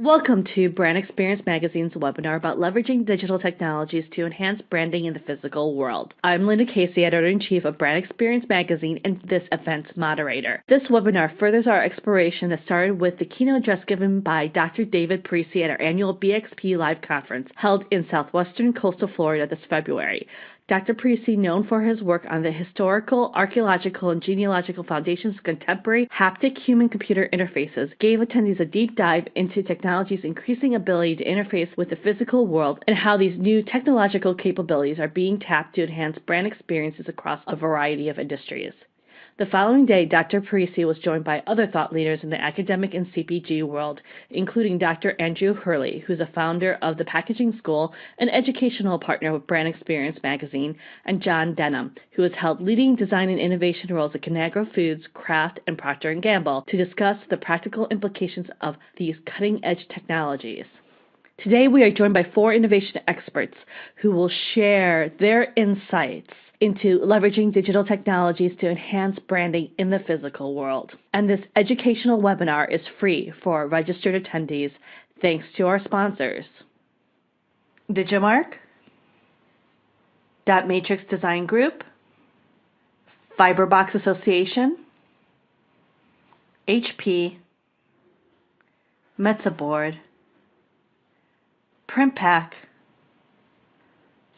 Welcome to Brand Experience Magazine's webinar about leveraging digital technologies to enhance branding in the physical world. I'm Linda Casey, Editor-in-Chief of Brand Experience Magazine and this event's moderator. This webinar furthers our exploration that started with the keynote address given by Dr. David Parisi at our annual BXP Live conference held in southwestern coastal Florida this February. Dr. Parisi, known for his work on the historical, archaeological, and genealogical foundations of contemporary haptic human-computer interfaces, gave attendees a deep dive into technology's increasing ability to interface with the physical world and how these new technological capabilities are being tapped to enhance brand experiences across a variety of industries. The following day, Dr. Parisi was joined by other thought leaders in the academic and CPG world, including Dr. Andrew Hurley, who's a founder of the Packaging School, an educational partner with Brand Experience Magazine, and John Denham, who has held leading design and innovation roles at Conagra Foods, Kraft, and Procter & Gamble, to discuss the practical implications of these cutting-edge technologies. Today, we are joined by 4 innovation experts who will share their insights into leveraging digital technologies to enhance branding in the physical world. And this educational webinar is free for registered attendees thanks to our sponsors: Digimarc, Dot Matrix Design Group, Fiberbox Association, HP, Metzaboard, PrintPack,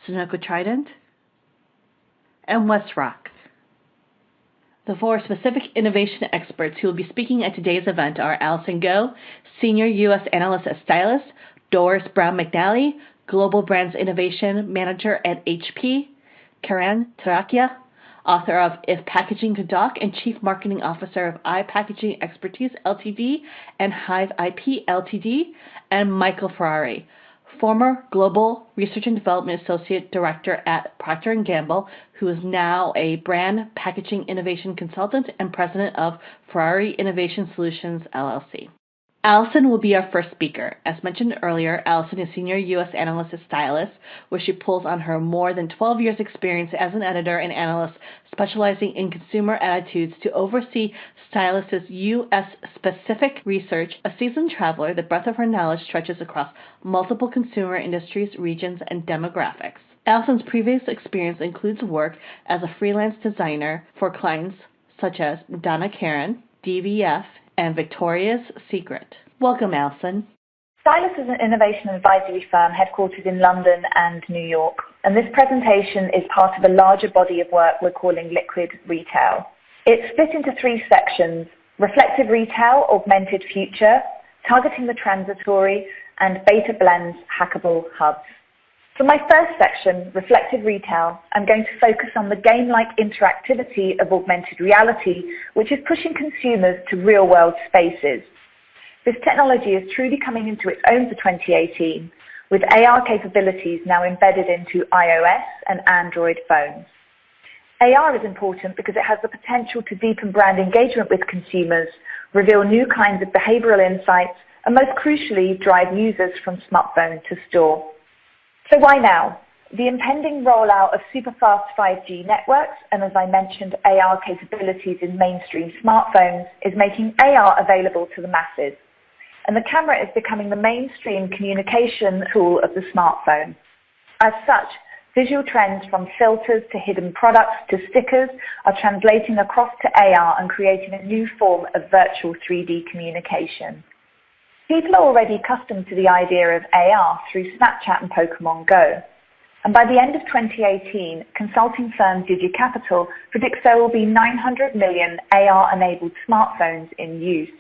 Sunoco Trident, and WestRock. The 4 specific innovation experts who will be speaking at today's event are ALISON GOUGH, Senior U.S. Analyst at STYLUS, DORIS BROWN-MCNALLY, Global Brands Innovation Manager at HP, KERAN, TURAKHIA, author of If Packaging Could Talk and Chief Marketing Officer of iPackaging Expertise Ltd. And Hive IP Ltd., and Michael Ferrari, former Global Research and Development Associate Director at Procter & Gamble, who is now a brand packaging innovation consultant and president of Ferrari Innovation Solutions, LLC. ALISON will be our first speaker. As mentioned earlier, ALISON is Senior U.S. Analyst at STYLUS, where she pulls on her more than 12 years' experience as an editor and analyst specializing in consumer attitudes to oversee STYLUS's U.S.-specific research. A seasoned traveler, the breadth of her knowledge stretches across multiple consumer industries, regions, and demographics. ALISON's previous experience includes work as a freelance designer for clients such as Donna Karan, DVF, and Victoria's Secret. Welcome, ALISON. STYLUS is an innovation advisory firm headquartered in London and New York, and this presentation is part of a larger body of work we're calling Liquid Retail. It's split into 3 sections: Reflective Retail, Augmented Future, Targeting the Transitory, and Beta Blends Hackable Hubs. For my first section, Reflective Retail, I'm going to focus on the game-like interactivity of augmented reality, which is pushing consumers to real-world spaces. This technology is truly coming into its own for 2018, with AR capabilities now embedded into iOS and Android phones. AR is important because it has the potential to deepen brand engagement with consumers, reveal new kinds of behavioral insights, and most crucially, drive users from smartphone to store. So why now? The impending rollout of super-fast 5G networks and, as I mentioned, AR capabilities in mainstream smartphones is making AR available to the masses. And the camera is becoming the mainstream communication tool of the smartphone. As such, visual trends from filters to hidden products to stickers are translating across to AR and creating a new form of virtual 3D communication. People are already accustomed to the idea of AR through Snapchat and Pokemon Go. And by the end of 2018, consulting firm DigiCapital predicts there will be 900 million AR-enabled smartphones in use.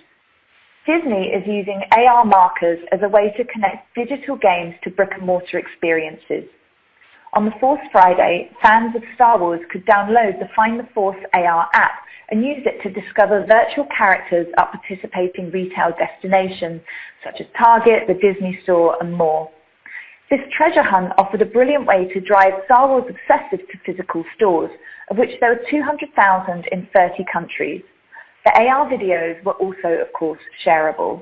Disney is using AR markers as a way to connect digital games to brick-and-mortar experiences. On the Force Friday, fans of Star Wars could download the Find the Force AR app and use it to discover virtual characters at participating retail destinations such as Target, the Disney Store, and more. This treasure hunt offered a brilliant way to drive Star Wars obsessives to physical stores, of which there were 200,000 in 30 countries. The AR videos were also, of course, shareable.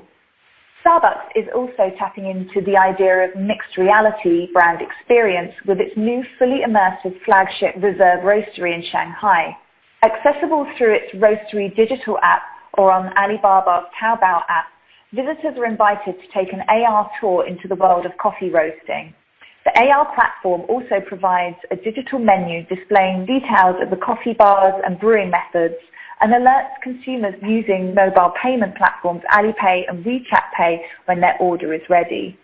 Starbucks is also tapping into the idea of mixed reality brand experience with its new fully immersive flagship Reserve Roastery in Shanghai. Accessible through its Roastery digital app or on Alibaba's Taobao app, visitors are invited to take an AR tour into the world of coffee roasting. The AR platform also provides a digital menu displaying details of the coffee bars and brewing methods, and alerts consumers using mobile payment platforms Alipay and WeChat Pay when their order is ready.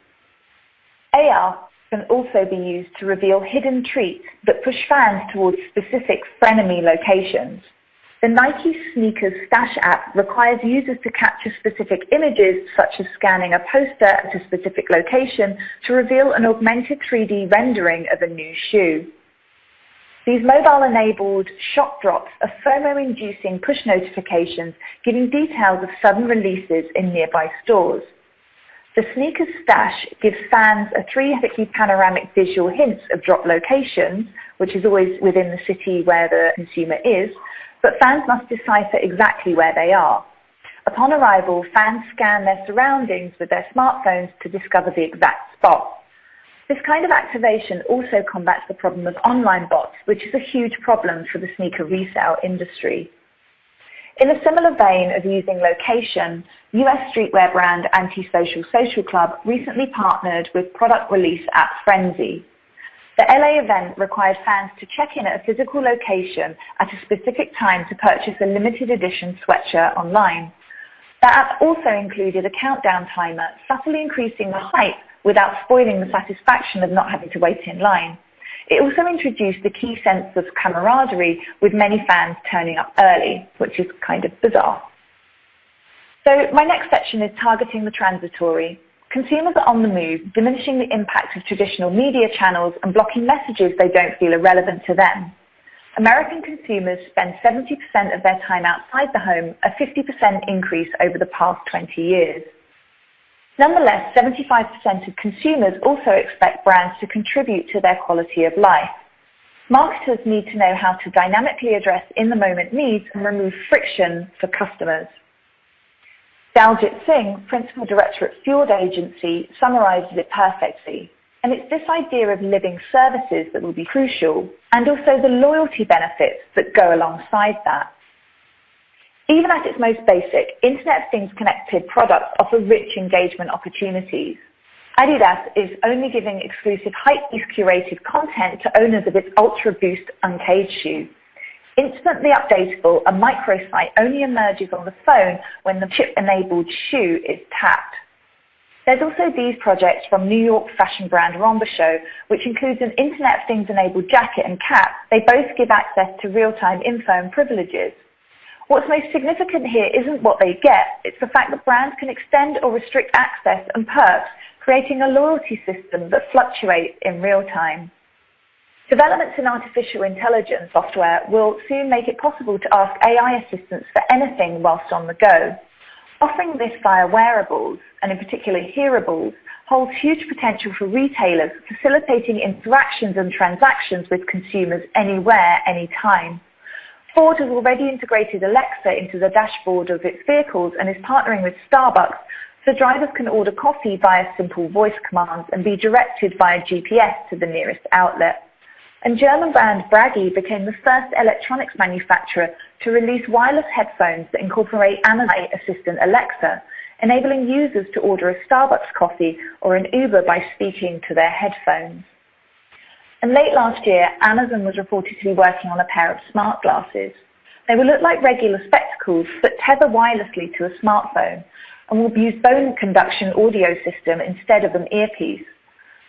AR can also be used to reveal hidden treats that push fans towards specific frenemy locations. The Nike Sneakers Stash app requires users to capture specific images, such as scanning a poster at a specific location, to reveal an augmented 3D rendering of a new shoe. These mobile-enabled shop drops are FOMO-inducing push notifications giving details of sudden releases in nearby stores. The Sneakers Stash gives fans a 360 panoramic visual hints of drop locations, which is always within the city where the consumer is, but fans must decipher exactly where they are. Upon arrival, fans scan their surroundings with their smartphones to discover the exact spot. This kind of activation also combats the problem of online bots, which is a huge problem for the sneaker resale industry. In a similar vein of using location, US streetwear brand Antisocial Social Club recently partnered with product release app Frenzy. The LA event required fans to check in at a physical location at a specific time to purchase a limited edition sweatshirt online. The app also included a countdown timer, subtly increasing the hype without spoiling the satisfaction of not having to wait in line. It also introduced the key sense of camaraderie, with many fans turning up early, which is kind of bizarre. So my next section is targeting the transitory. Consumers are on the move, diminishing the impact of traditional media channels and blocking messages they don't feel are relevant to them. American consumers spend 70% of their time outside the home, a 50% increase over the past 20 years. Nonetheless, 75% of consumers also expect brands to contribute to their quality of life. Marketers need to know how to dynamically address in-the-moment needs and remove friction for customers. Daljit Singh, Principal Director at Fjord Agency, summarizes it perfectly. And it's this idea of living services that will be crucial, and also the loyalty benefits that go alongside that. Even at its most basic, Internet of Things connected products offer rich engagement opportunities. Adidas is only giving exclusive hype-beast curated content to owners of its Ultra Boost Uncaged shoe. Instantly updatable, a microsite only emerges on the phone when the chip-enabled shoe is tapped. There's also these projects from New York fashion brand Rombourshow, which includes an Internet of Things-enabled jacket and cap. They both give access to real-time info and privileges. What's most significant here isn't what they get, it's the fact that brands can extend or restrict access and perks, creating a loyalty system that fluctuates in real time. Developments in artificial intelligence software will soon make it possible to ask AI assistants for anything whilst on the go. Offering this via wearables, and in particular hearables, holds huge potential for retailers, facilitating interactions and transactions with consumers anywhere, anytime. Ford has already integrated Alexa into the dashboard of its vehicles and is partnering with Starbucks so drivers can order coffee via simple voice commands and be directed via GPS to the nearest outlet. And German brand Braggy became the first electronics manufacturer to release wireless headphones that incorporate Amazon assistant Alexa, enabling users to order a Starbucks coffee or an Uber by speaking to their headphones. And late last year, Amazon was reported to be working on a pair of smart glasses. They will look like regular spectacles but tether wirelessly to a smartphone and will use bone conduction audio system instead of an earpiece.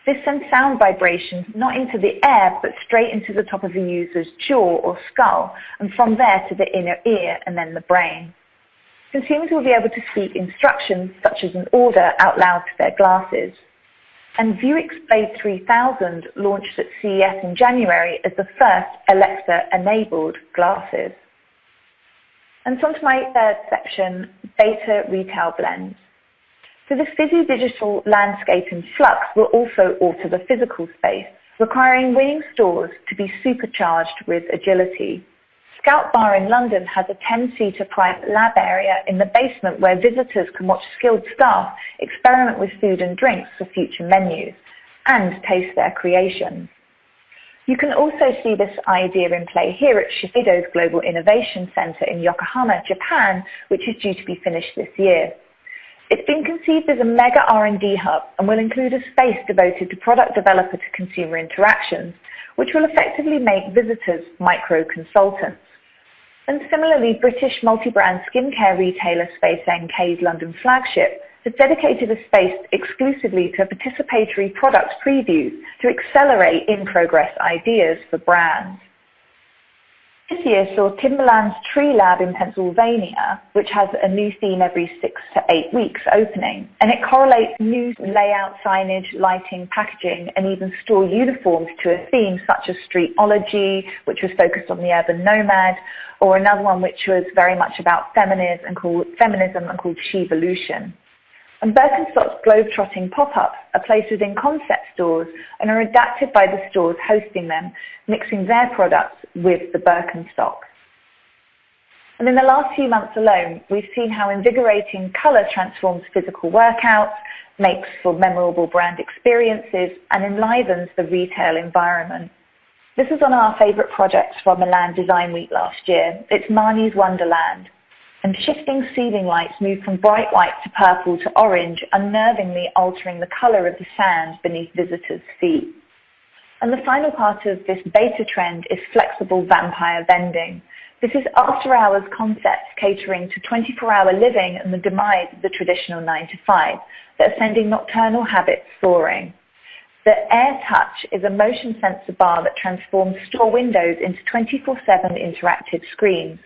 This sends sound vibrations not into the air but straight into the top of the user's jaw or skull, and from there to the inner ear and then the brain. Consumers will be able to speak instructions such as an order out loud to their glasses. And Vuex Blade 3000 launched at CES in January as the first Alexa-enabled glasses. And so on to my third section, data retail blends. So this fizzy digital landscape in flux will also alter the physical space, requiring winning stores to be supercharged with agility. Scout Bar in London has a 10-seater private lab area in the basement where visitors can watch skilled staff experiment with food and drinks for future menus and taste their creations. You can also see this idea in play here at Shiseido's Global Innovation Center in Yokohama, Japan, which is due to be finished this year. It's been conceived as a mega R&D hub and will include a space devoted to product developer to consumer interactions, which will effectively make visitors micro-consultants. And similarly, British multi-brand skincare retailer Space NK's London flagship has dedicated a space exclusively to participatory product previews to accelerate in-progress ideas for brands. This year saw Timberland's Tree Lab in Pennsylvania, which has a new theme every 6 to 8 weeks, opening, and it correlates new layout, signage, lighting, packaging, and even store uniforms to a theme such as Streetology, which was focused on the urban nomad, or another one which was very much about feminism and called Shevolution. And Birkenstock's globe-trotting pop-ups are placed within concept stores and are adapted by the stores hosting them, mixing their products with the Birkenstock. And in the last few months alone, we've seen how invigorating colour transforms physical workouts, makes for memorable brand experiences, and enlivens the retail environment. This was one of our favourite projects from Milan Design Week last year. It's Marnie's Wonderland. And shifting ceiling lights move from bright white to purple to orange, unnervingly altering the colour of the sand beneath visitors' feet. And the final part of this beta trend is flexible vampire vending. This is after-hours concepts catering to 24-hour living and the demise of the traditional 9-to-5 that are sending nocturnal habits soaring. The Air Touch is a motion sensor bar that transforms store windows into 24/7 interactive screens.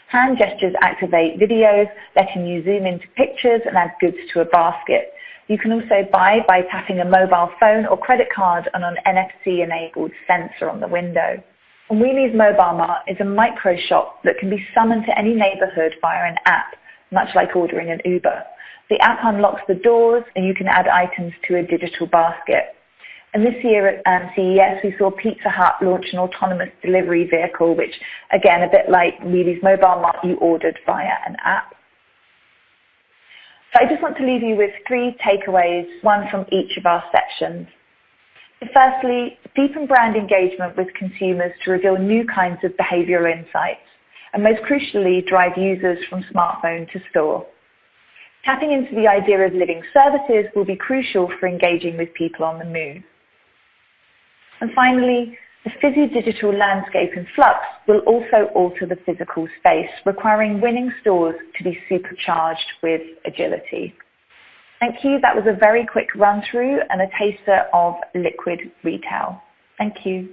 Hand gestures activate videos, letting you zoom into pictures and add goods to a basket. You can also buy by tapping a mobile phone or credit card on an NFC-enabled sensor on the window. And Wheelie's Mobile Mart is a micro shop that can be summoned to any neighbourhood via an app, much like ordering an Uber. The app unlocks the doors and you can add items to a digital basket. And this year at CES, we saw Pizza Hut launch an autonomous delivery vehicle, which, again, a bit like Wheelie's Mobile Mart, you ordered via an app. So I just want to leave you with 3 takeaways, one from each of our sections. Firstly, deepen brand engagement with consumers to reveal new kinds of behavioural insights, and most crucially, drive users from smartphone to store. Tapping into the idea of living services will be crucial for engaging with people on the move. And finally, the physio-digital landscape in flux will also alter the physical space, requiring winning stores to be supercharged with agility. Thank you. That was a very quick run-through and a taster of liquid retail. Thank you.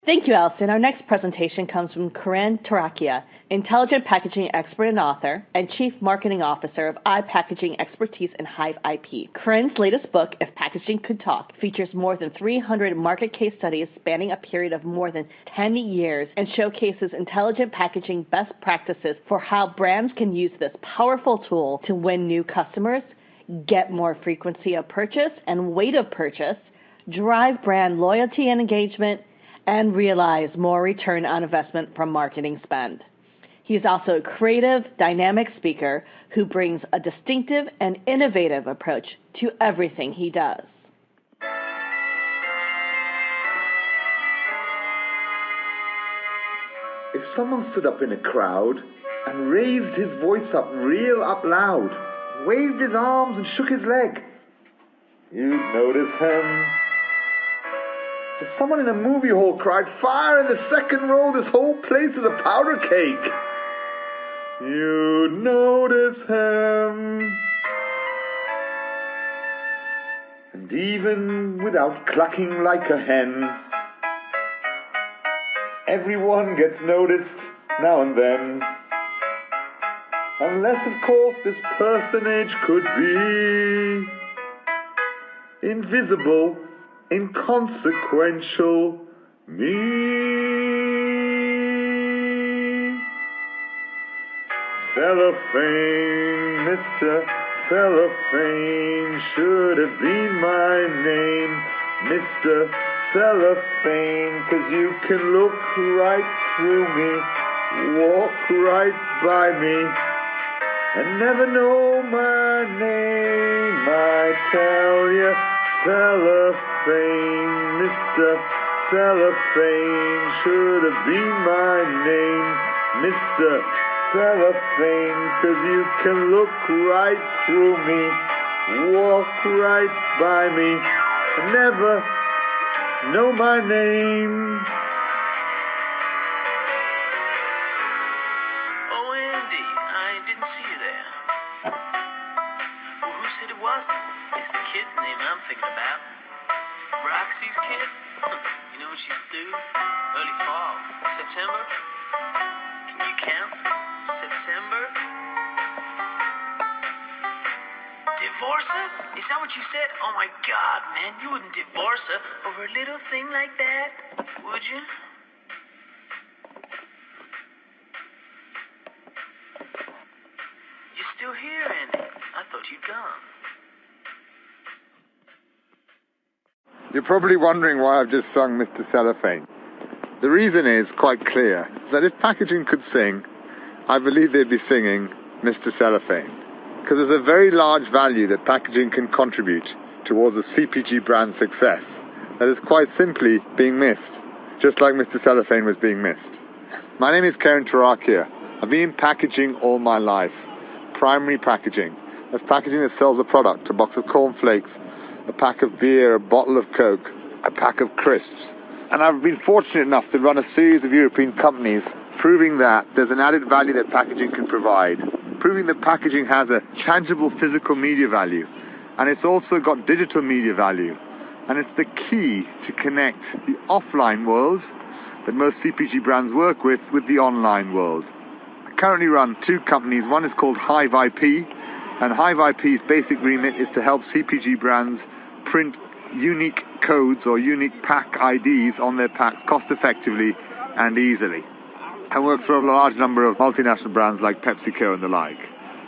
Thank you, Alison. Our next presentation comes from KERAN, TURAKHIA, Intelligent Packaging Expert and Author, and Chief Marketing Officer of iPackaging Expertise and Hive IP. KERAN's latest book, If Packaging Could Talk, features more than 300 market case studies spanning a period of more than 10 years and showcases intelligent packaging best practices for how brands can use this powerful tool to win new customers, get more frequency of purchase and weight of purchase, drive brand loyalty and engagement, and realize more return on investment from marketing spend. He is also a creative, dynamic speaker who brings a distinctive and innovative approach to everything he does. If someone stood up in a crowd and raised his voice up real up loud, waved his arms and shook his leg, you'd notice him. If someone in a movie hall cried, "Fire in the second row, this whole place is a powder cake," you'd notice him. And even without clucking like a hen, everyone gets noticed now and then. Unless, of course, this personage could be invisible, inconsequential me. Cellophane, Mr. Cellophane should have been my name, Mr. Cellophane, 'cause you can look right through me, walk right by me, and never know my name. I tell you, Cellophane, Mr. Cellophane should have been my name, Mr. cellophane, 'cause you can look right through me, walk right by me, and never know my name. Oh, Andy, I didn't see you there. Well, who said it wasn't? It's the kid's name I'm thinking about. Roxy's kid? You know when she's due? Early fall. September? Can you count? September? Divorce her? Is that what you said? Oh my God, man, you wouldn't divorce her over a little thing like that, would you? You're still here, Andy. I thought you'd gone. You're probably wondering why I've just sung Mr. Cellophane. The reason is quite clear, that if packaging could sing, I believe they'd be singing Mr. Cellophane. Because there's a very large value that packaging can contribute towards a CPG brand success that is quite simply being missed, just like Mr. Cellophane was being missed. My name is TURAKHIA. I've been in packaging all my life. Primary packaging. That's packaging that sells a product, a box of cornflakes, a pack of beer, a bottle of Coke, a pack of crisps. And I've been fortunate enough to run a series of European companies proving that there's an added value that packaging can provide, proving that packaging has a tangible physical media value, and it's also got digital media value. And it's the key to connect the offline world that most CPG brands work with the online world. I currently run two companies. One is called Hive IP, and Hive IP's basic remit is to help CPG brands print unique codes or unique pack IDs on their packs cost effectively and easily. I work for a large number of multinational brands like PepsiCo and the like.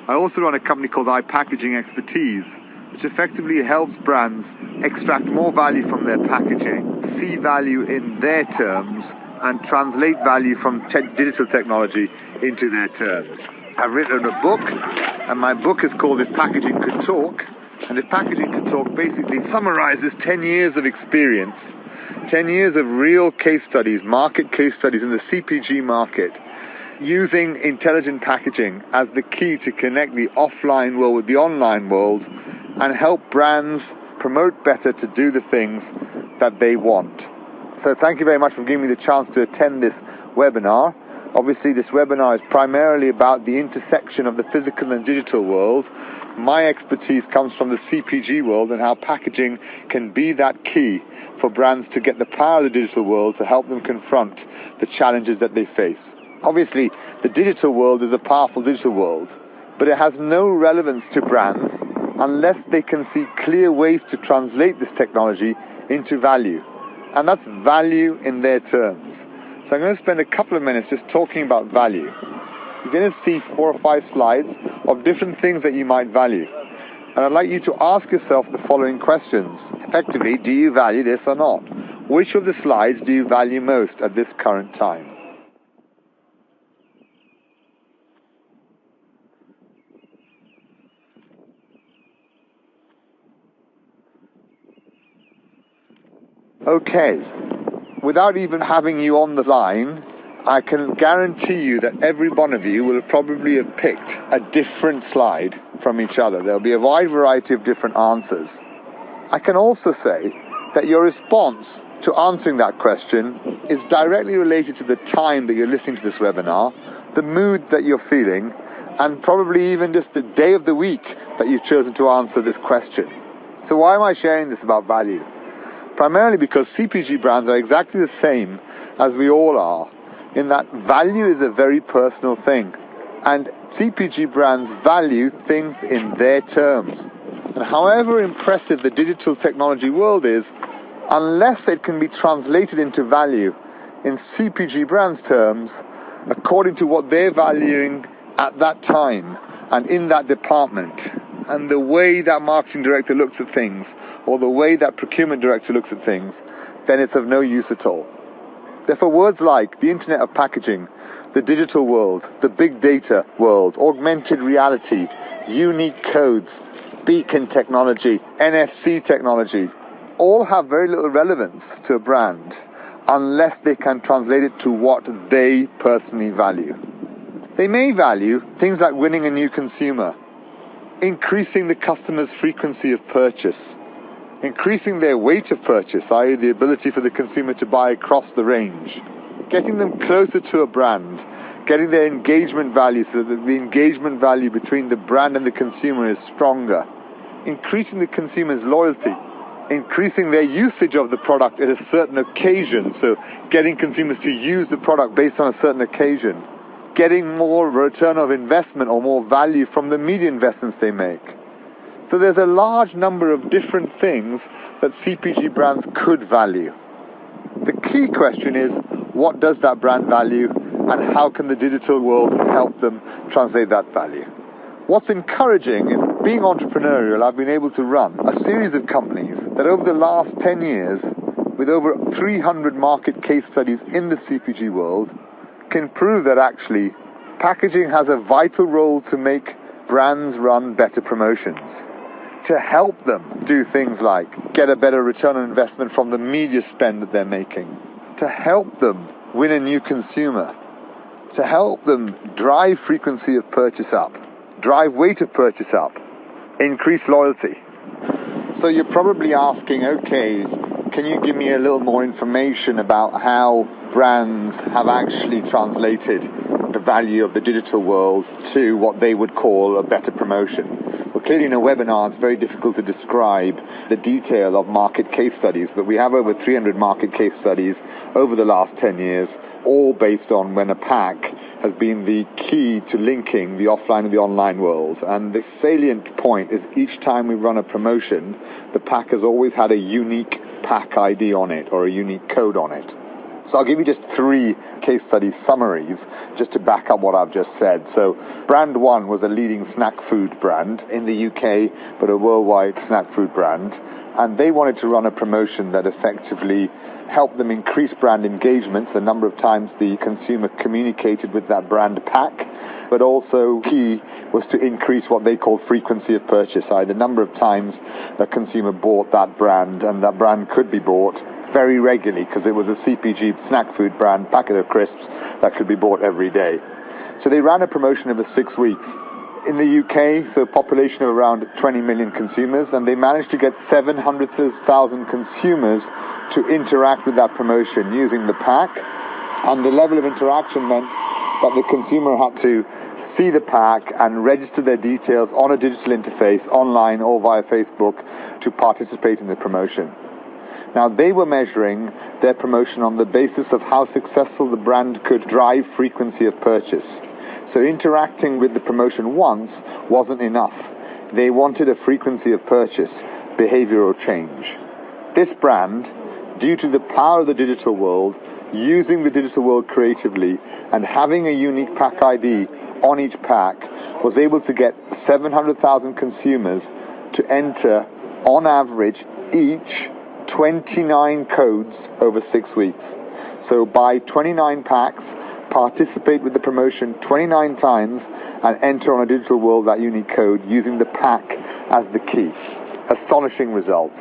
I also run a company called iPackaging Expertise, which effectively helps brands extract more value from their packaging, see value in their terms, and translate value from digital technology into their terms. I've written a book, and my book is called If Packaging Could Talk. And If Packaging Could Talk basically summarizes 10 years of experience, 10 years of real case studies, market case studies in the CPG market, using intelligent packaging as the key to connect the offline world with the online world and help brands promote better to do the things that they want. So thank you very much for giving me the chance to attend this webinar. Obviously, this webinar is primarily about the intersection of the physical and digital world. My expertise comes from the CPG world and how packaging can be that key for brands to get the power of the digital world to help them confront the challenges that they face. Obviously, the digital world is a powerful digital world, but it has no relevance to brands unless they can see clear ways to translate this technology into value. And that's value in their terms. So I'm going to spend a couple of minutes just talking about value. You're going to see 4 or 5 slides of different things that you might value. And I'd like you to ask yourself the following questions. Effectively, do you value this or not? Which of the slides do you value most at this current time? Okay. Without even having you on the line, I can guarantee you that every one of you will probably have picked a different slide from each other. There'll be a wide variety of different answers. I can also say that your response to answering that question is directly related to the time that you're listening to this webinar, the mood that you're feeling, and probably even just the day of the week that you've chosen to answer this question. So why am I sharing this about value? Primarily because CPG brands are exactly the same as we all are, in that value is a very personal thing. And CPG brands value things in their terms. And however impressive the digital technology world is, unless it can be translated into value in CPG brands' terms, according to what they're valuing at that time and in that department, and the way that marketing director looks at things, or the way that procurement director looks at things, then it's of no use at all. Therefore, words like the Internet of Packaging, the digital world, the big data world, augmented reality, unique codes, beacon technology, NFC technology, all have very little relevance to a brand unless they can translate it to what they personally value. They may value things like winning a new consumer, increasing the customer's frequency of purchase, increasing their weight of purchase, i.e. the ability for the consumer to buy across the range, getting them closer to a brand, getting their engagement value so that the engagement value between the brand and the consumer is stronger, increasing the consumer's loyalty, increasing their usage of the product at a certain occasion, so getting consumers to use the product based on a certain occasion, getting more return of investment or more value from the media investments they make. So there's a large number of different things that CPG brands could value. The key question is, what does that brand value, and how can the digital world help them translate that value? What's encouraging is, being entrepreneurial, I've been able to run a series of companies that over the last 10 years, with over 300 market case studies in the CPG world, can prove that actually packaging has a vital role to make brands run better promotions, to help them do things like get a better return on investment from the media spend that they're making, to help them win a new consumer, to help them drive frequency of purchase up, drive weight of purchase up, increase loyalty. So you're probably asking, okay, can you give me a little more information about how brands have actually translated the value of the digital world to what they would call a better promotion? Well, clearly in a webinar it's very difficult to describe the detail of market case studies, but we have over 300 market case studies over the last 10 years, all based on when a pack has been the key to linking the offline and the online world. And the salient point is each time we run a promotion, the pack has always had a unique pack ID on it or a unique code on it. So I'll give you just 3 case study summaries just to back up what I've just said. So brand 1 was a leading snack food brand in the UK, but a worldwide snack food brand. And they wanted to run a promotion that effectively helped them increase brand engagement, the number of times the consumer communicated with that brand pack, but also key was to increase what they call frequency of purchase, i.e. the number of times the consumer bought that brand, and that brand could be bought very regularly because it was a CPG snack food brand, packet of crisps that could be bought every day. So they ran a promotion over 6 weeks. In the UK, so a population of around 20 million consumers, and they managed to get 700,000 consumers to interact with that promotion using the pack. And the level of interaction meant that the consumer had to see the pack and register their details on a digital interface, online or via Facebook, to participate in the promotion. Now, they were measuring their promotion on the basis of how successful the brand could drive frequency of purchase. So interacting with the promotion once wasn't enough. They wanted a frequency of purchase, behavioral change. This brand, due to the power of the digital world, using the digital world creatively, and having a unique pack ID on each pack, was able to get 700,000 consumers to enter, on average, each 29 codes over 6 weeks. So buy 29 packs, participate with the promotion 29 times, and enter on a digital world that unique code using the pack as the key. Astonishing results.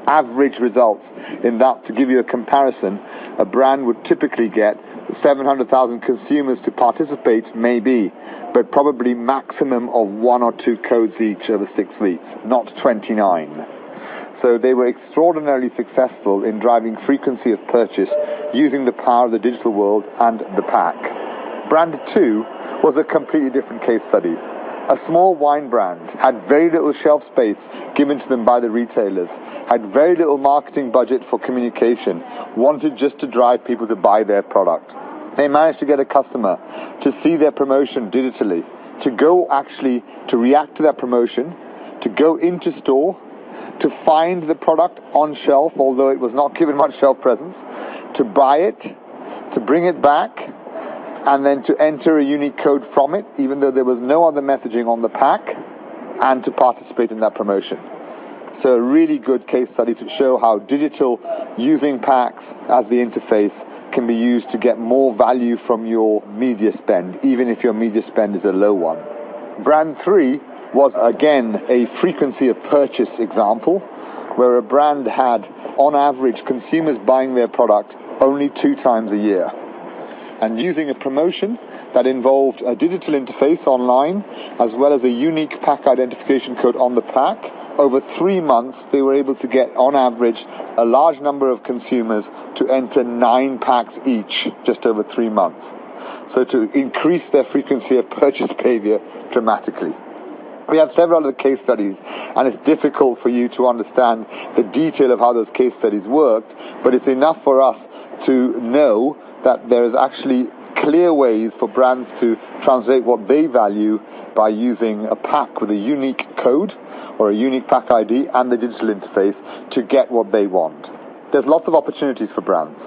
Average results in that, to give you a comparison, a brand would typically get 700,000 consumers to participate, maybe, but probably maximum of 1 or 2 codes each over 6 weeks, not 29. So they were extraordinarily successful in driving frequency of purchase using the power of the digital world and the pack. Brand 2 was a completely different case study. A small wine brand had very little shelf space given to them by the retailers, had very little marketing budget for communication, wanted just to drive people to buy their product. They managed to get a customer to see their promotion digitally, to go actually to react to that promotion, to go into store, to find the product on shelf, although it was not given much shelf presence, to buy it, to bring it back, and then to enter a unique code from it, even though there was no other messaging on the pack, and to participate in that promotion. So a really good case study to show how digital, using packs as the interface, can be used to get more value from your media spend, even if your media spend is a low one. Brand 3 was again a frequency of purchase example, where a brand had, on average, consumers buying their product only 2 times a year. And using a promotion that involved a digital interface online as well as a unique pack identification code on the pack. Over 3 months, they were able to get, on average, a large number of consumers to enter 9 packs each, just over 3 months. So to increase their frequency of purchase behavior dramatically. We have several other case studies, and it's difficult for you to understand the detail of how those case studies worked, but it's enough for us to know that there is actually clear ways for brands to translate what they value by using a pack with a unique code or a unique pack ID and the digital interface to get what they want. There's lots of opportunities for brands,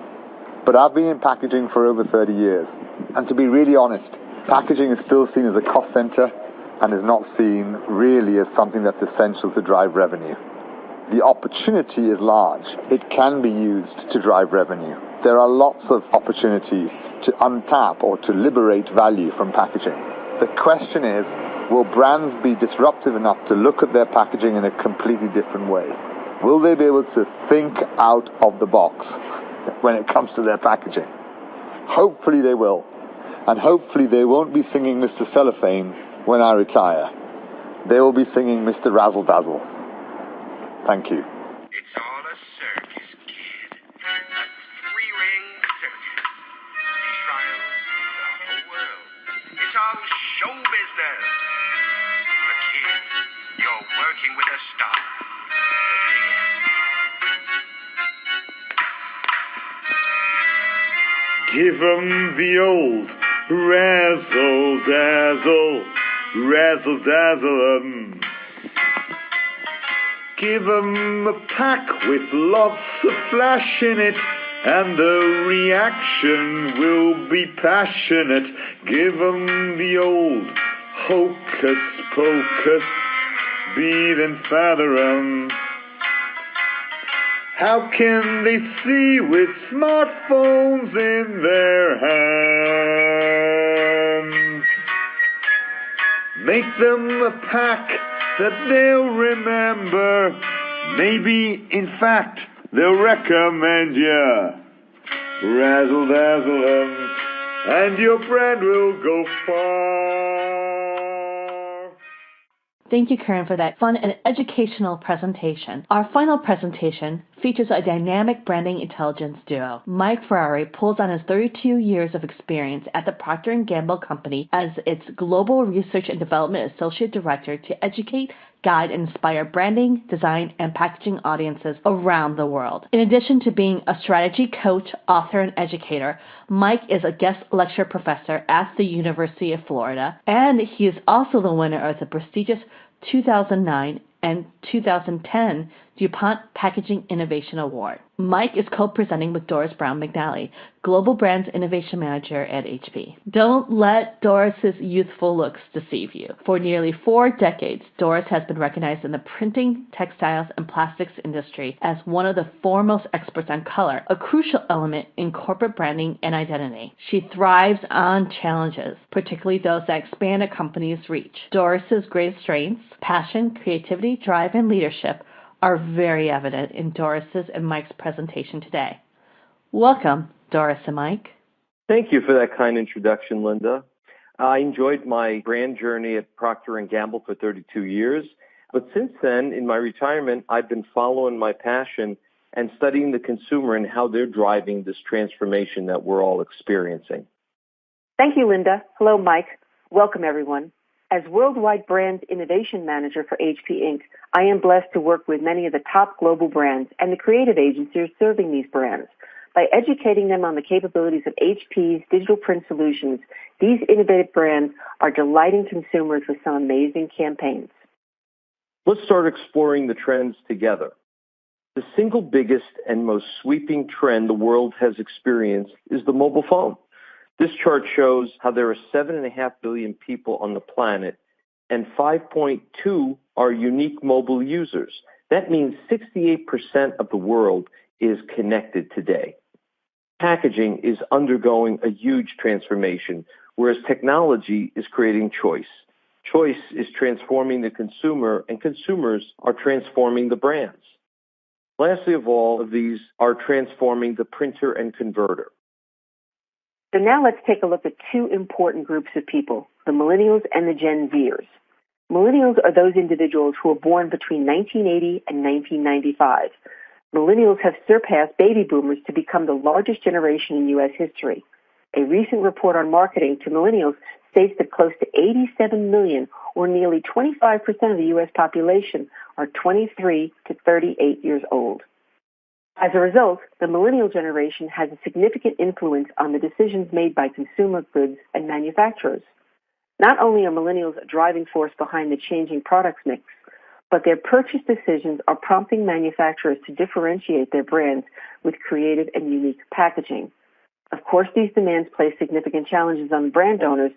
but I've been in packaging for over 30 years, and to be really honest, packaging is still seen as a cost center and is not seen really as something that's essential to drive revenue. The opportunity is large. It can be used to drive revenue. There are lots of opportunities to untap or to liberate value from packaging. The question is, will brands be disruptive enough to look at their packaging in a completely different way? Will they be able to think out of the box when it comes to their packaging? Hopefully they will. And hopefully they won't be singing Mr. Cellophane when I retire. They will be singing Mr. Razzle Dazzle. Thank you. It's all a circus, kid. A three-ring circus. He trials the whole world. It's all show business. But kid, you're working with a star. The biggest. Give 'em the old razzle dazzle, razzle dazzle 'em. Give 'em a pack with lots of flash in it, and the reaction will be passionate. Give 'em the old hocus pocus, bead and feather 'em. How can they see with smartphones in their hands? Make them a pack that they'll remember. Maybe, in fact, they'll recommend you. Razzle dazzle 'em, and your brand will go far. Thank you, KERAN, for that fun and educational presentation. Our final presentation features a dynamic branding intelligence duo. Mike Ferrari pulls on his 32 years of experience at the Procter & Gamble Company as its Global Research and Development Associate Director to educate, guide, and inspire branding, design, and packaging audiences around the world. In addition to being a strategy coach, author, and educator, Mike is a guest lecture professor at the University of Florida, and he is also the winner of the prestigious 2009 and 2010 DuPont Packaging Innovation Award. Mike is co-presenting with Doris Brown-McNally, Global Brands Innovation Manager at HP. Don't let Doris's youthful looks deceive you. For nearly 4 decades, Doris has been recognized in the printing, textiles, and plastics industry as one of the foremost experts on color, a crucial element in corporate branding and identity. She thrives on challenges, particularly those that expand a company's reach. Doris's great strengths, passion, creativity, drive, and leadership are very evident in Doris's and Mike's presentation today. Welcome, Doris and Mike. Thank you for that kind introduction, Linda. I enjoyed my brand journey at Procter & Gamble for 32 years, but since then, in my retirement, I've been following my passion and studying the consumer and how they're driving this transformation that we're all experiencing. Thank you, Linda. Hello, Mike. Welcome, everyone. As Worldwide Brand Innovation Manager for HP Inc., I am blessed to work with many of the top global brands and the creative agencies serving these brands. By educating them on the capabilities of HP's digital print solutions, these innovative brands are delighting consumers with some amazing campaigns. Let's start exploring the trends together. The single biggest and most sweeping trend the world has experienced is the mobile phone. This chart shows how there are 7.5 billion people on the planet, and 5.2 are unique mobile users. That means 68% of the world is connected today. Packaging is undergoing a huge transformation, whereas technology is creating choice. Choice is transforming the consumer, and consumers are transforming the brands. Lastly of all of these are transforming the printer and converter. So now let's take a look at two important groups of people, the Millennials and the Gen Zers. Millennials are those individuals who were born between 1980 and 1995. Millennials have surpassed baby boomers to become the largest generation in U.S. history. A recent report on marketing to millennials states that close to 87 million, or nearly 25% of the U.S. population, are 23 to 38 years old. As a result, the millennial generation has a significant influence on the decisions made by consumer goods and manufacturers. Not only are millennials a driving force behind the changing products mix, but their purchase decisions are prompting manufacturers to differentiate their brands with creative and unique packaging. Of course, these demands place significant challenges on brand owners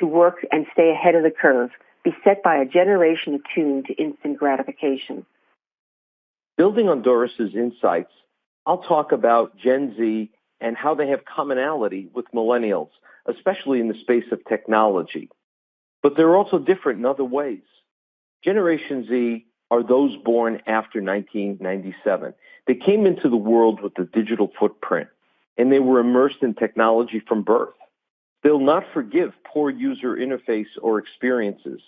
to work and stay ahead of the curve, beset by a generation attuned to instant gratification. Building on Doris's insights, I'll talk about Gen Z and how they have commonality with millennials, especially in the space of technology. But they're also different in other ways. Generation Z are those born after 1997. They came into the world with a digital footprint, and they were immersed in technology from birth. They'll not forgive poor user interface or experiences.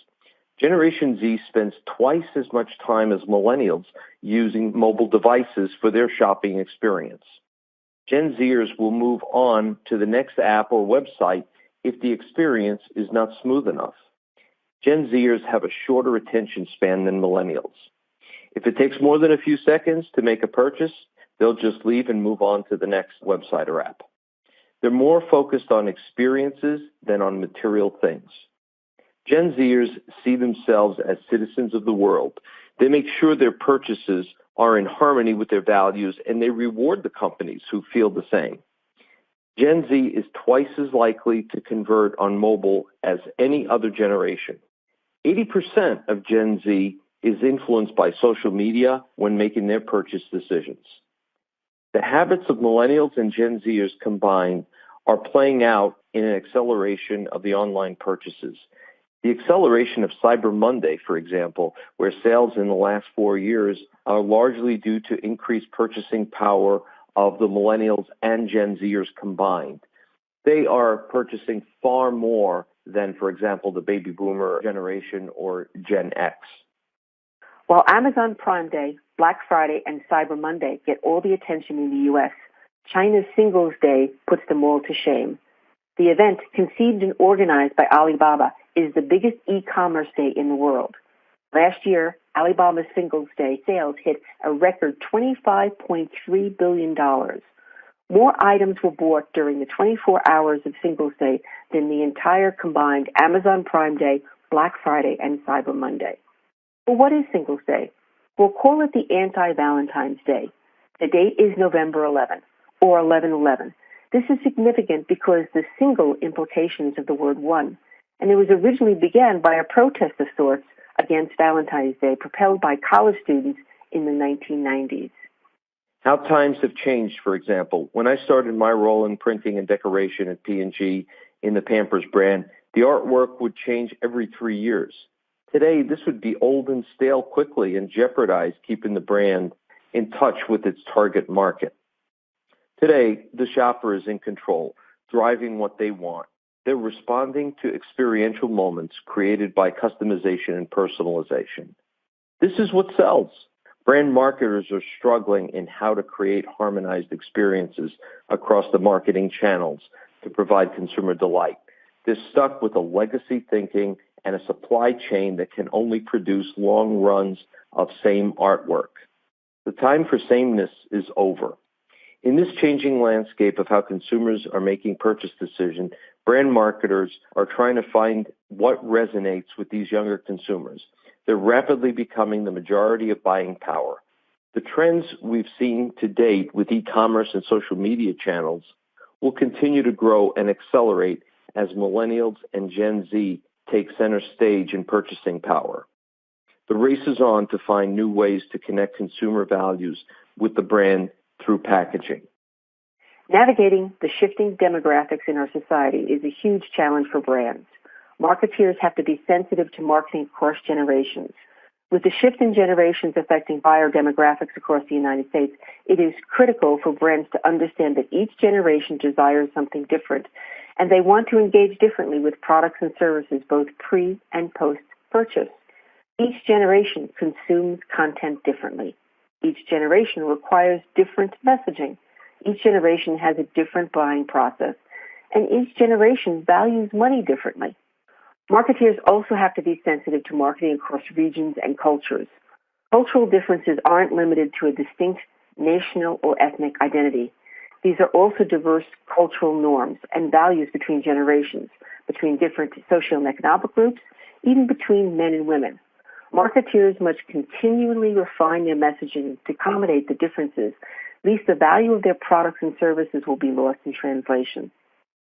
Generation Z spends twice as much time as millennials using mobile devices for their shopping experience. Gen Zers will move on to the next app or website if the experience is not smooth enough. Gen Zers have a shorter attention span than millennials. If it takes more than a few seconds to make a purchase, they'll just leave and move on to the next website or app. They're more focused on experiences than on material things. Gen Zers see themselves as citizens of the world. They make sure their purchases are in harmony with their values, and they reward the companies who feel the same. Gen Z is twice as likely to convert on mobile as any other generation. 80% of Gen Z is influenced by social media when making their purchase decisions. The habits of millennials and Gen Zers combined are playing out in an acceleration of the online purchases. The acceleration of Cyber Monday, for example, where sales in the last 4 years are largely due to increased purchasing power of the millennials and Gen Zers combined. They are purchasing far more than, for example, the baby boomer generation or Gen X. While Amazon Prime Day, Black Friday, and Cyber Monday get all the attention in the U.S., China's Singles Day puts them all to shame. The event, conceived and organized by Alibaba, is the biggest e-commerce day in the world. Last year, Alibaba Singles Day sales hit a record $25.3 billion. More items were bought during the 24 hours of Singles Day than the entire combined Amazon Prime Day, Black Friday, and Cyber Monday. Well, what is Singles Day? We'll call it the anti-Valentine's Day. The date is November 11th, or 11/11. This is significant because the single implications of the word one, and it was originally began by a protest of sorts against Valentine's Day propelled by college students in the 1990s. How times have changed, for example. When I started my role in printing and decoration at P&G in the Pampers brand, the artwork would change every 3 years. Today, this would be old and stale quickly and jeopardize keeping the brand in touch with its target market. Today, the shopper is in control, driving what they want. They're responding to experiential moments created by customization and personalization. This is what sells. Brand marketers are struggling in how to create harmonized experiences across the marketing channels to provide consumer delight. They're stuck with a legacy thinking and a supply chain that can only produce long runs of same artwork. The time for sameness is over. In this changing landscape of how consumers are making purchase decisions, brand marketers are trying to find what resonates with these younger consumers. They're rapidly becoming the majority of buying power. The trends we've seen to date with e-commerce and social media channels will continue to grow and accelerate as millennials and Gen Z take center stage in purchasing power. The race is on to find new ways to connect consumer values with the brand through packaging. Navigating the shifting demographics in our society is a huge challenge for brands. Marketeers have to be sensitive to marketing across generations. With the shift in generations affecting buyer demographics across the United States, it is critical for brands to understand that each generation desires something different and they want to engage differently with products and services both pre and post-purchase. Each generation consumes content differently. Each generation requires different messaging. Each generation has a different buying process, and each generation values money differently. Marketeers also have to be sensitive to marketing across regions and cultures. Cultural differences aren't limited to a distinct national or ethnic identity. These are also diverse cultural norms and values between generations, between different social and economic groups, even between men and women. Marketeers must continually refine their messaging to accommodate the differences, lest the value of their products and services will be lost in translation.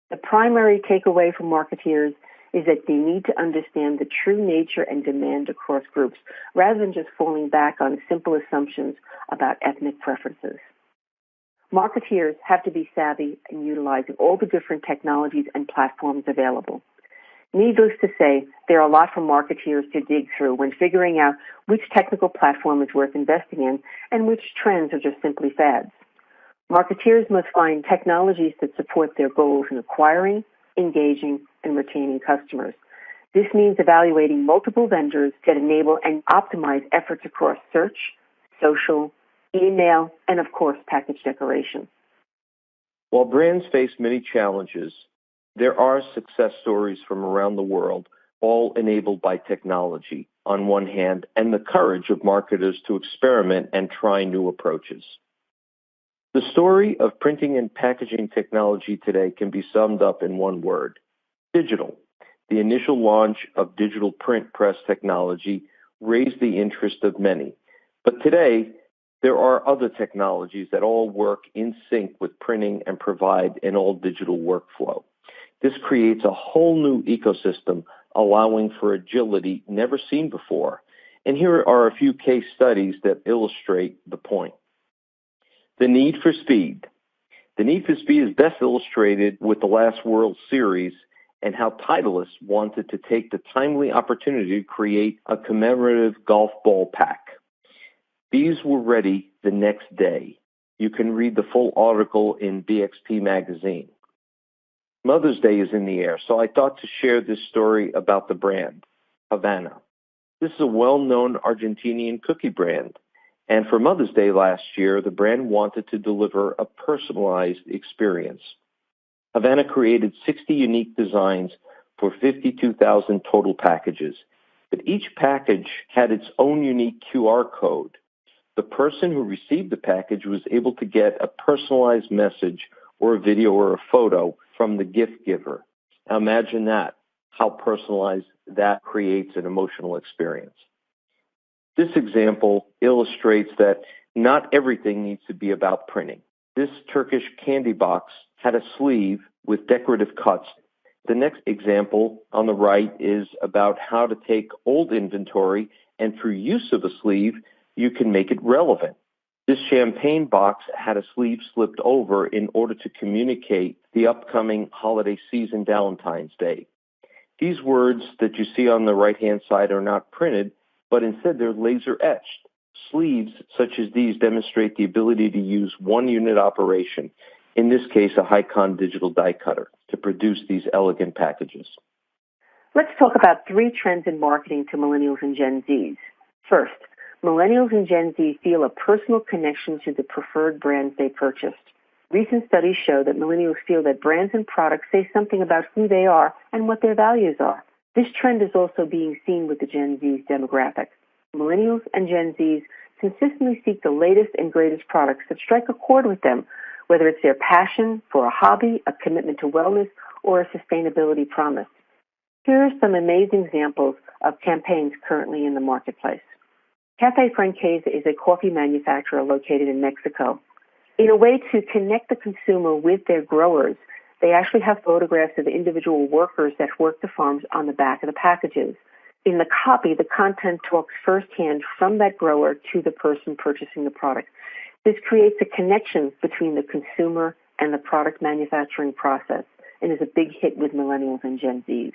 The primary takeaway from marketeers is that they need to understand the true nature and demand across groups, rather than just falling back on simple assumptions about ethnic preferences. Marketeers have to be savvy in utilizing all the different technologies and platforms available. Needless to say, there are a lot for marketeers to dig through when figuring out which technical platform is worth investing in and which trends are just simply fads. Marketeers must find technologies that support their goals in acquiring, engaging, and retaining customers. This means evaluating multiple vendors that enable and optimize efforts across search, social, email, and of course, package decoration. While brands face many challenges, there are success stories from around the world, all enabled by technology on one hand, and the courage of marketers to experiment and try new approaches. The story of printing and packaging technology today can be summed up in one word: digital. The initial launch of digital print press technology raised the interest of many. But today, there are other technologies that all work in sync with printing and provide an all-digital workflow. This creates a whole new ecosystem, allowing for agility never seen before. And here are a few case studies that illustrate the point. The need for speed. The need for speed is best illustrated with the last World Series and how TURAKHIA wanted to take the timely opportunity to create a commemorative golf ball pack. These were ready the next day. You can read the full article in BXP magazine. Mother's Day is in the air, so I thought to share this story about the brand, Havana. This is a well-known Argentinian cookie brand. And for Mother's Day last year, the brand wanted to deliver a personalized experience. Havana created 60 unique designs for 52,000 total packages. But each package had its own unique QR code. The person who received the package was able to get a personalized message or a video or a photo from the gift giver. Now imagine that, how personalized that creates an emotional experience. This example illustrates that not everything needs to be about printing. This Turkish candy box had a sleeve with decorative cuts. The next example on the right is about how to take old inventory and through use of a sleeve, you can make it relevant. This champagne box had a sleeve slipped over in order to communicate the upcoming holiday season, Valentine's Day. These words that you see on the right-hand side are not printed, but instead they're laser etched. Sleeves such as these demonstrate the ability to use one unit operation, in this case a Hicon digital die cutter, to produce these elegant packages. Let's talk about 3 trends in marketing to millennials and Gen Zs. First, millennials and Gen Z feel a personal connection to the preferred brands they purchased. Recent studies show that millennials feel that brands and products say something about who they are and what their values are. This trend is also being seen with the Gen Z's demographic. Millennials and Gen Zs consistently seek the latest and greatest products that strike a chord with them, whether it's their passion for a hobby, a commitment to wellness, or a sustainability promise. Here are some amazing examples of campaigns currently in the marketplace. Café Franqueza is a coffee manufacturer located in Mexico. In a way to connect the consumer with their growers, they actually have photographs of the individual workers that work the farms on the back of the packages. In the copy, the content talks firsthand from that grower to the person purchasing the product. This creates a connection between the consumer and the product manufacturing process and is a big hit with millennials and Gen Zs.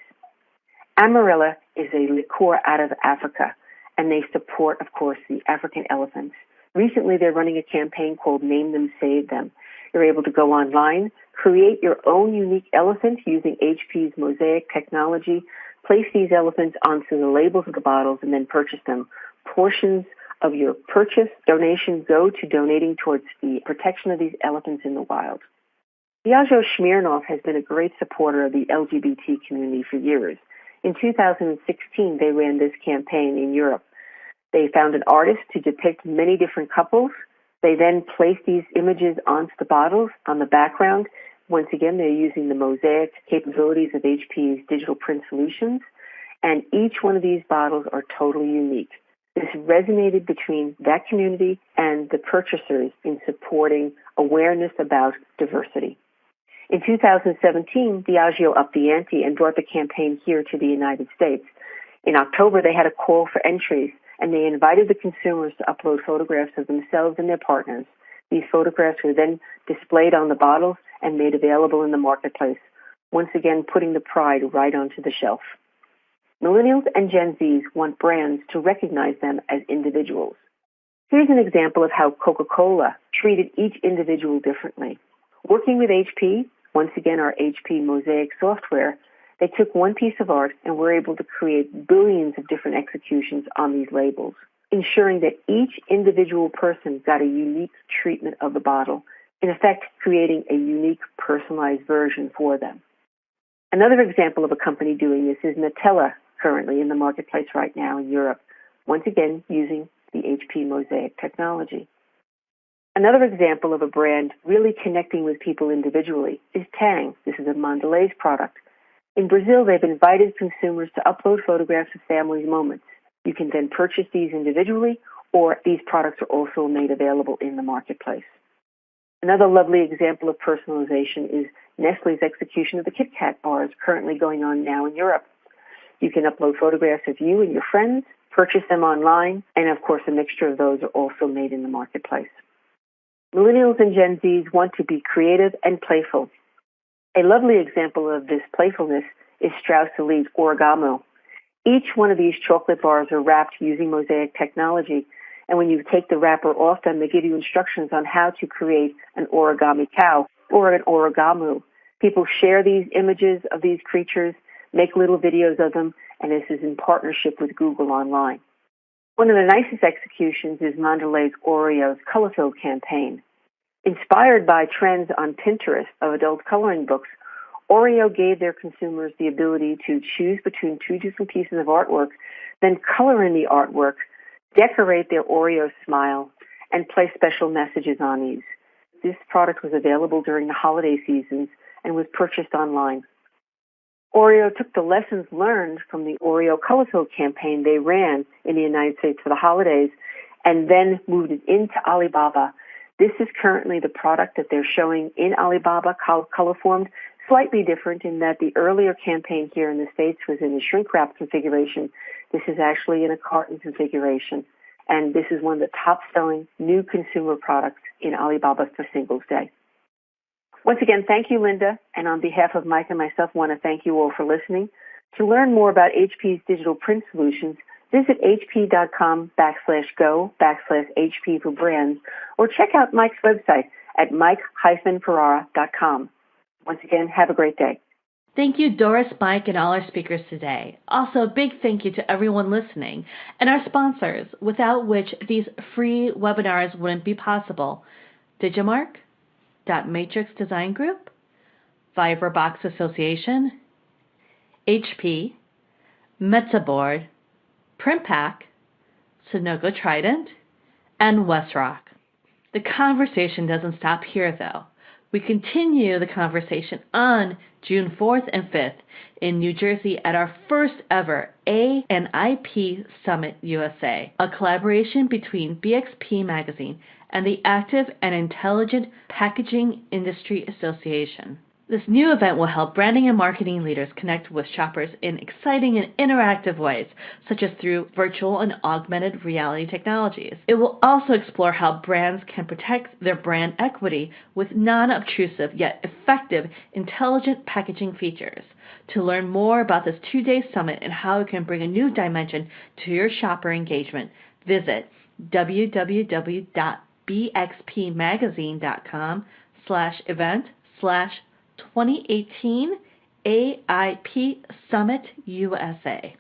Amarilla is a liqueur out of Africa, and they support, of course, the African elephants. Recently, they're running a campaign called Name Them, Save Them. You're able to go online, create your own unique elephant using HP's Mosaic technology, place these elephants onto the labels of the bottles, and then purchase them. Portions of your purchase donation go to donating towards the protection of these elephants in the wild. Diageo Smirnoff has been a great supporter of the LGBT community for years. In 2016, they ran this campaign in Europe. They found an artist to depict many different couples. They then placed these images onto the bottles on the background. Once again, they're using the Mosaic capabilities of HP's digital print solutions, and each one of these bottles are totally unique. This resonated between that community and the purchasers in supporting awareness about diversity. In 2017, Diageo upped the ante and brought the campaign here to the United States. In October, they had a call for entries, and they invited the consumers to upload photographs of themselves and their partners. These photographs were then displayed on the bottles and made available in the marketplace, once again putting the pride right onto the shelf. Millennials and Gen Zs want brands to recognize them as individuals. Here's an example of how Coca-Cola treated each individual differently. Working with HP, once again our HP Mosaic software, they took one piece of art and were able to create billions of different executions on these labels, ensuring that each individual person got a unique treatment of the bottle, in effect creating a unique personalized version for them. Another example of a company doing this is Nutella, currently in the marketplace right now in Europe, once again using the HP Mosaic technology. Another example of a brand really connecting with people individually is Tang. This is a Mondelez product. In Brazil, they've invited consumers to upload photographs of family moments. You can then purchase these individually, or these products are also made available in the marketplace. Another lovely example of personalization is Nestle's execution of the Kit Kat bars currently going on now in Europe. You can upload photographs of you and your friends, purchase them online, and of course a mixture of those are also made in the marketplace. Millennials and Gen Zs want to be creative and playful. A lovely example of this playfulness is Strauss Elite Origami. Each one of these chocolate bars are wrapped using Mosaic technology, and when you take the wrapper off them, they give you instructions on how to create an origami cow or an origami. People share these images of these creatures, make little videos of them, and this is in partnership with Google Online. One of the nicest executions is Mondelez Oreo's color-filled campaign. Inspired by trends on Pinterest of adult coloring books, Oreo gave their consumers the ability to choose between two different pieces of artwork, then color in the artwork, decorate their Oreo smile, and place special messages on these. This product was available during the holiday seasons and was purchased online. Oreo took the lessons learned from the Oreo color-filled campaign they ran in the United States for the holidays and then moved it into Alibaba. This is currently the product that they're showing in Alibaba, color-formed, slightly different in that the earlier campaign here in the States was in a shrink-wrap configuration. This is actually in a carton configuration, and this is one of the top-selling new consumer products in Alibaba for Singles Day. Once again, thank you, Linda, and on behalf of Mike and myself, I want to thank you all for listening. To learn more about HP's digital print solutions, visit hp.com/go/HP for brands, or check out Mike's website at mike-ferrara.com. Once again, have a great day. Thank you, Doris, Mike, and all our speakers today. Also, a big thank you to everyone listening and our sponsors, without which these free webinars wouldn't be possible. Digimarc, Matrix Design Group, Viberbox Association, HP, Metaboard, PrintPack, Sunoco Trident, and WestRock. The conversation doesn't stop here, though. We continue the conversation on June 4th and 5th in New Jersey at our first ever A&IP Summit USA, a collaboration between BXP Magazine and the Active and Intelligent Packaging Industry Association. This new event will help branding and marketing leaders connect with shoppers in exciting and interactive ways, such as through virtual and augmented reality technologies. It will also explore how brands can protect their brand equity with non-obtrusive yet effective intelligent packaging features. To learn more about this two-day summit and how it can bring a new dimension to your shopper engagement, visit www.bxpmagazine.com/summit. www.facebook.com/event/2018 AIP Summit USA.